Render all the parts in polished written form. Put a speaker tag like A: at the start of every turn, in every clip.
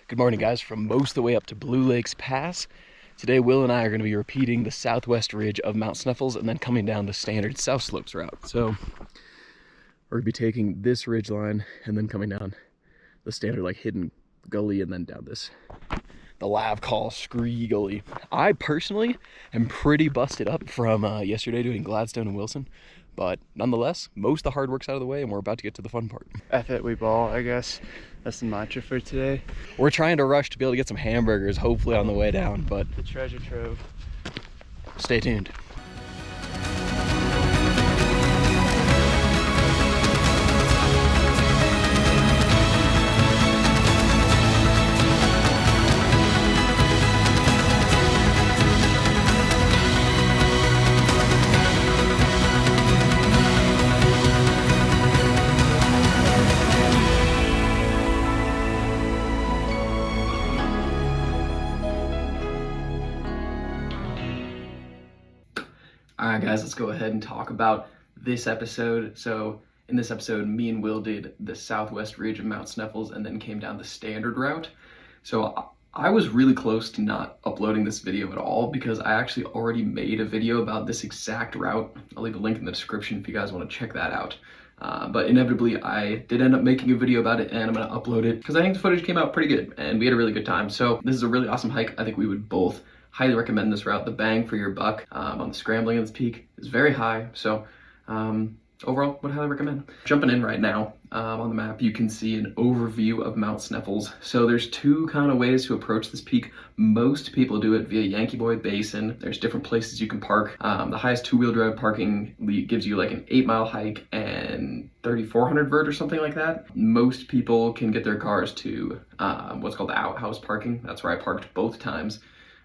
A: Good morning, guys, from most of the way up to Blue Lakes Pass. Today, Will and I are going to be repeating the southwest ridge of Mount Sneffels and then coming down the standard South Slopes route. So we're going to be taking this ridge line and then coming down the standard like hidden gully and then down this, the Lav Call Scree Gully. I personally am pretty busted up from yesterday doing Gladstone and Wilson. But nonetheless, most of the hard work's out of the way and we're about to get to the fun part.
B: F it, we ball, I guess. That's the mantra for today.
A: We're trying to rush to be able to get some hamburgers, hopefully on the way down, but
B: The treasure trove.
A: stay tuned. Alright guys, let's go ahead and talk about this episode. So in this episode, me and Will did the southwest ridge of Mount Sneffels and then came down the standard route. So I was really close to not uploading this video at all because I actually already made a video about this exact route. I'll leave a link in the description if you guys want to check that out. But inevitably, I did end up making a video about it and I'm going to upload it because I think the footage came out pretty good and we had a really good time. So this is a really awesome hike. I think we would both highly recommend this route. The bang for your buck on the scrambling of this peak is very high. So overall, would highly recommend. Jumping in right now, on the map, you can see an overview of Mount Sneffels. So there's two kind of ways to approach this peak. Most people do it via Yankee Boy Basin. There's different places you can park. The highest two-wheel drive parking gives you like an 8-mile hike and 3,400 vert or something like that. Most people can get their cars to what's called the Outhouse parking. That's where I parked both times.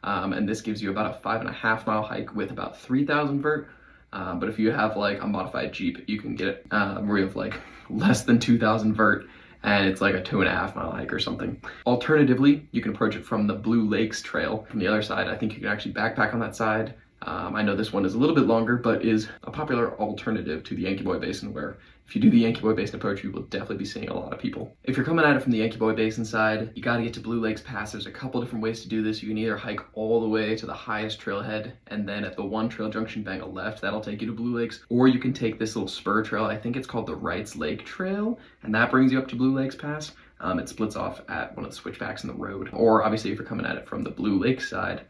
A: And this gives you about a 5.5-mile hike with about 3,000 vert. But if you have like a modified Jeep, you can get it where you have like less than 2,000 vert and it's like a 2.5-mile hike or something. Alternatively, you can approach it from the Blue Lakes Trail. From the other side, I think you can actually backpack on that side. I know this one is a little bit longer, but is a popular alternative to the Yankee Boy Basin, where if you do the Yankee Boy Basin approach, you will definitely be seeing a lot of people. If you're coming at it from the Yankee Boy Basin side, you got to get to Blue Lakes Pass. There's a couple different ways to do this. You can either hike all the way to the highest trailhead, and then at the one trail junction, bang a left. That'll take you to Blue Lakes. Or you can take this little spur trail. I think it's called the Wrights Lake Trail, and that brings you up to Blue Lakes Pass. It splits off at one of the switchbacks in the road. Or obviously, if you're coming at it from the Blue Lakes side,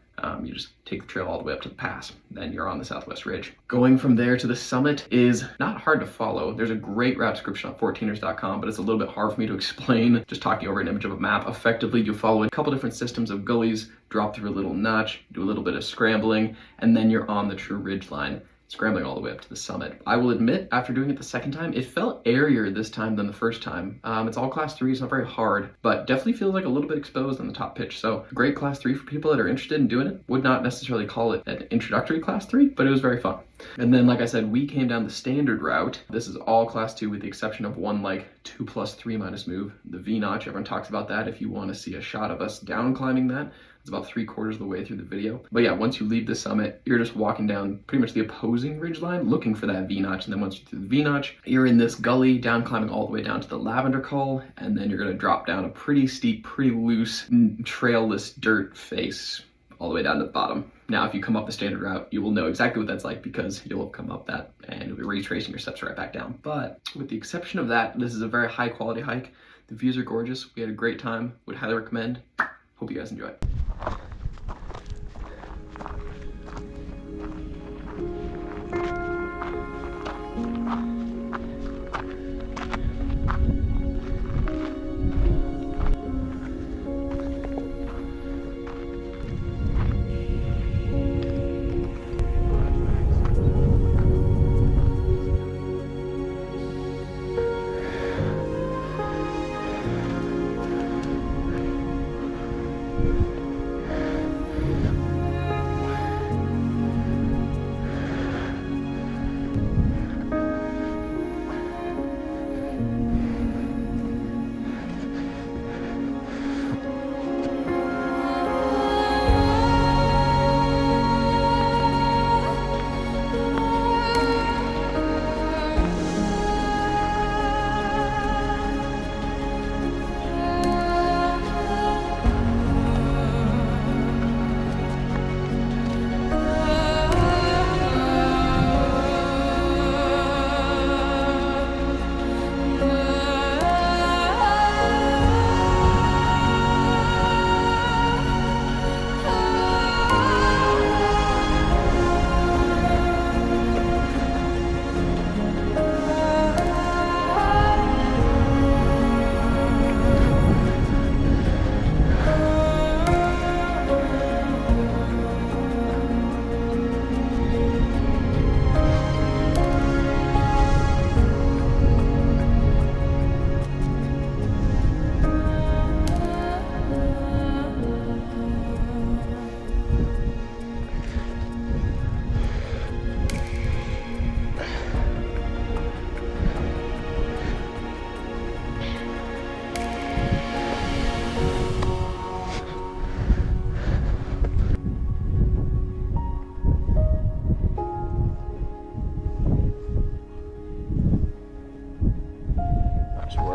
A: you just take the trail all the way up to the pass, then you're on the southwest ridge. Going from there to the summit is not hard to follow. There's a great route description on 14ers.com, but it's a little bit hard for me to explain just talking over an image of a map. Effectively, you follow a couple different systems of gullies, drop through a little notch, do a little bit of scrambling, and then you're on the true ridge line, scrambling all the way up to the summit. I will admit, after doing it the second time, it felt airier this time than the first time. It's all class 3, it's not very hard, but definitely feels like a little bit exposed on the top pitch. So great class 3 for people that are interested in doing it. Would not necessarily call it an introductory class 3, but it was very fun. And then, like I said, we came down the standard route. This is all class 2 with the exception of one like 2+3- move, the V-notch. Everyone talks about that. If you want to see a shot of us down climbing that, it's about 3/4 of the way through the video. But yeah, once you leave the summit, you're just walking down pretty much the opposing ridgeline looking for that V-notch. And then once you're through the V-notch, you're in this gully, down climbing all the way down to the Lavender Call. And then you're going to drop down a pretty steep, pretty loose, trailless dirt face all the way down to the bottom. Now, if you come up the standard route, you will know exactly what that's like because you'll have come up that and you'll be retracing your steps right back down. But with the exception of that, this is a very high quality hike. The views are gorgeous. We had a great time. Would highly recommend. Hope you guys enjoy it.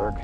A: work.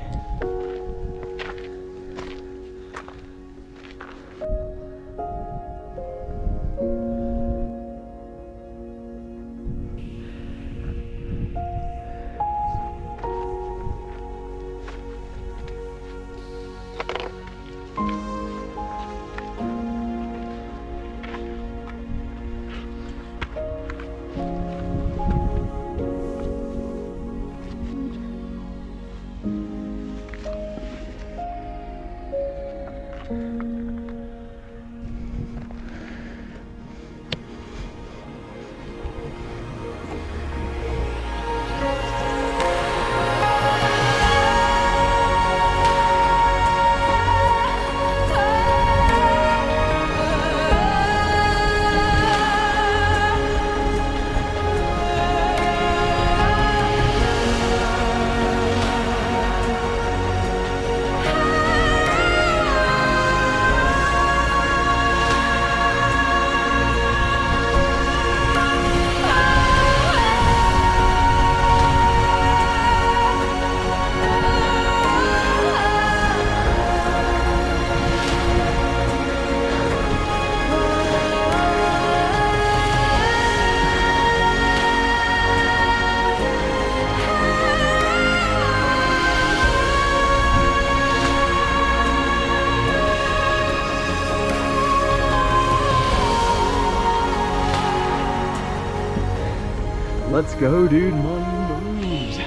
A: Let's go, dude. Moves.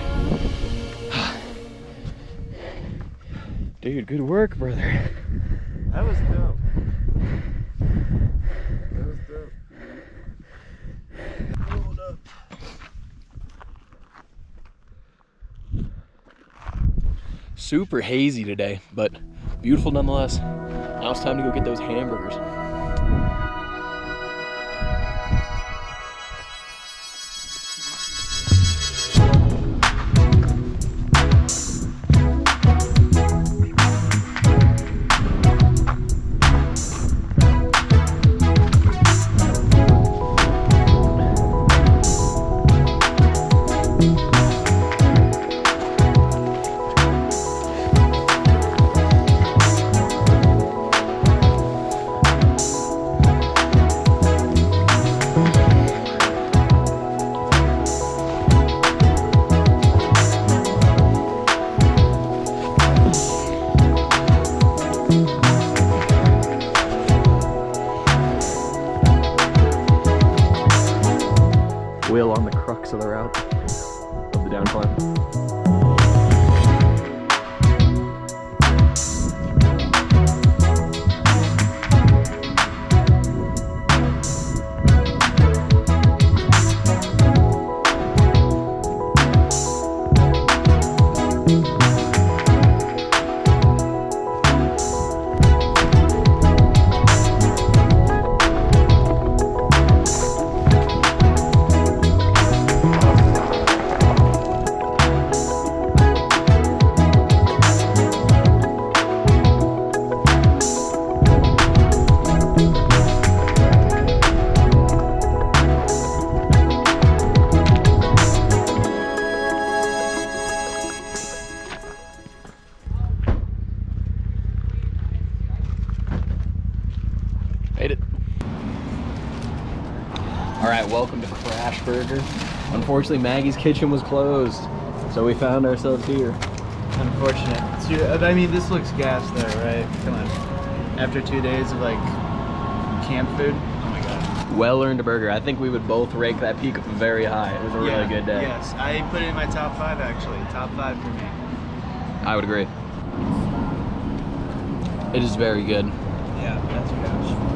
A: Dude, good work, brother.
B: That was dope. That was dope. Hold up.
A: Super hazy today, but beautiful nonetheless. Now it's time to go get those hamburgers. Will on the crux of the route of the down climb. Made it. All right, welcome to Crash Burger. Unfortunately, Maggie's kitchen was closed, so we found ourselves here.
B: Unfortunate. I mean, this looks gas though, right? Come on. After 2 days of like camp food. Oh my god.
A: Well-earned burger. I think we would both rank that peak very high. It was a really good day.
B: Yes, I put it in my top 5 actually. Top 5 for me.
A: I would agree. It is very good.
B: Yeah, that's cash.